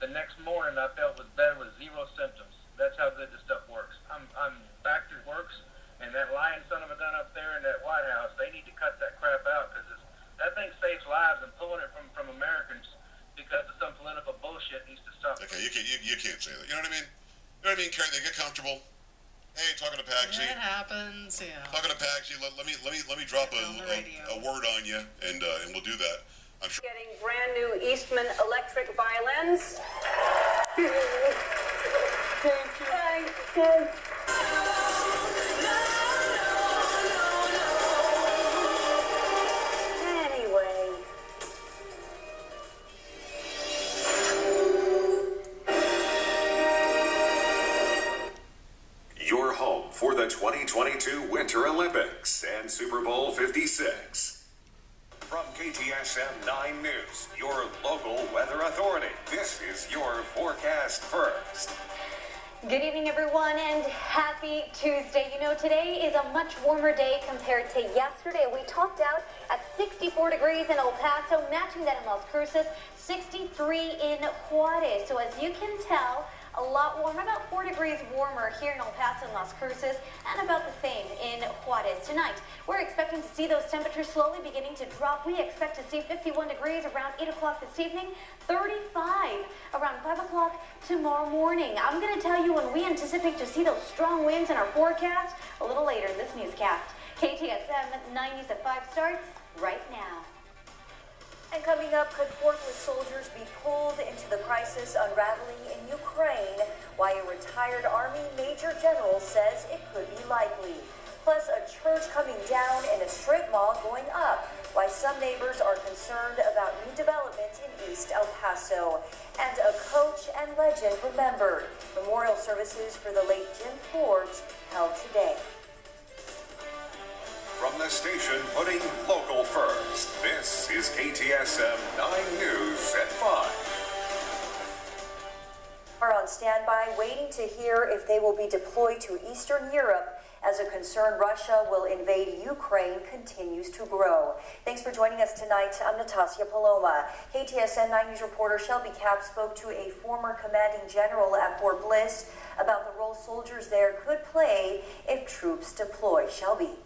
The next morning I felt was better with zero symptoms. That's how good this stuff works. I'm factory works, and that lying son of a gun up there in that White House, they need to cut that crap out because that thing saves lives, and pulling it from Americans because of some political bullshit needs to stop. Okay, you can't say that. You know what I mean? You know what I mean, Karen? They get comfortable. Hey, talking to Pagsy. It happens, yeah. Talking to Pagsy. Let me drop a word on you, and we'll do that. I'm sure. Getting brand new Eastman electric violins. Thank you. Anyway. Your home for the 2022 Winter Olympics and Super Bowl 56. From KTSM 9 News, your local weather authority, this is your forecast first. Good evening, everyone, and happy Tuesday. You know, today is a much warmer day compared to yesterday. We topped out at 64 degrees in El Paso, matching that in Las Cruces, 63 in Juarez. So as you can tell, a lot warmer, about 4 degrees warmer here in El Paso and Las Cruces, and about the same in Juarez tonight. We're expecting to see those temperatures slowly beginning to drop. We expect to see 51 degrees around 8 o'clock this evening, 35 around 5 o'clock tomorrow morning. I'm going to tell you when we anticipate to see those strong winds in our forecast a little later in this newscast. KTSM 9 News at 5 starts right now. And coming up, could forklift soldiers be pulled into the crisis unraveling in Ukraine? Why a retired Army Major General says it could be likely. Plus, a church coming down and a strip mall going up. Why some neighbors are concerned about new development in East El Paso. And a coach and legend remembered. Memorial services for the late Jim Forbes held today. From the station putting local first, this is KTSM 9 News at 5. Are on standby, waiting to hear if they will be deployed to Eastern Europe as a concern Russia will invade Ukraine continues to grow. Thanks for joining us tonight. I'm Natasha Paloma. KTSM 9 News reporter Shelby Capp spoke to a former commanding general at Fort Bliss about the role soldiers there could play if troops deploy. Shelby.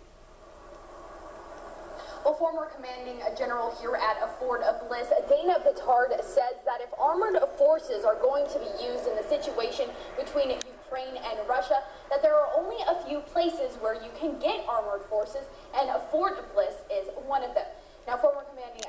Well, former commanding general here at Fort Bliss, Dana Petard, says that if armored forces are going to be used in the situation between Ukraine and Russia, that there are only a few places where you can get armored forces, and Fort Bliss is one of them. Now, former commanding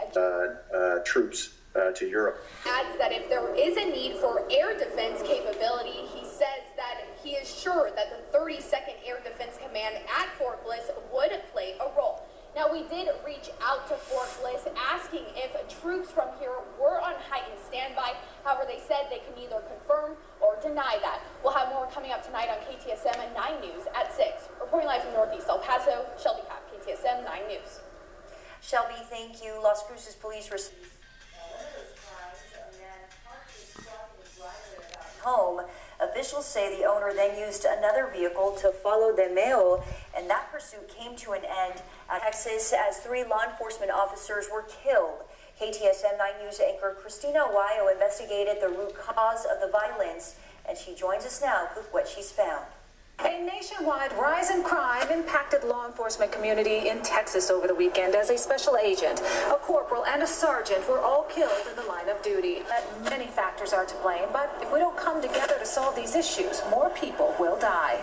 troops to Europe adds that if there is a need for air defense capability, he says that he is sure that the 32nd Air Defense Command at Fort Bliss would play a role. Now, we did reach out to Fort Bliss asking if troops from here were on heightened standby. However, they said they can neither confirm or deny that. We'll have more coming up tonight on KTSM 9 News at 6. Reporting live from Northeast El Paso, Shelby Capp, KTSM 9 News. Shelby, thank you. Las Cruces Police home. Officials say the owner then used another vehicle to follow the male, and that pursuit came to an end at Texas as 3 law enforcement officers were killed. KTSM 9 News anchor Christina Wayo investigated the root cause of the violence, and she joins us now with what she's found. A nationwide rise in crime impacted law enforcement community in Texas over the weekend as a special agent, a corporal, and a sergeant were all killed in the line of duty. Many factors are to blame, but if we don't come together to solve these issues, more people will die.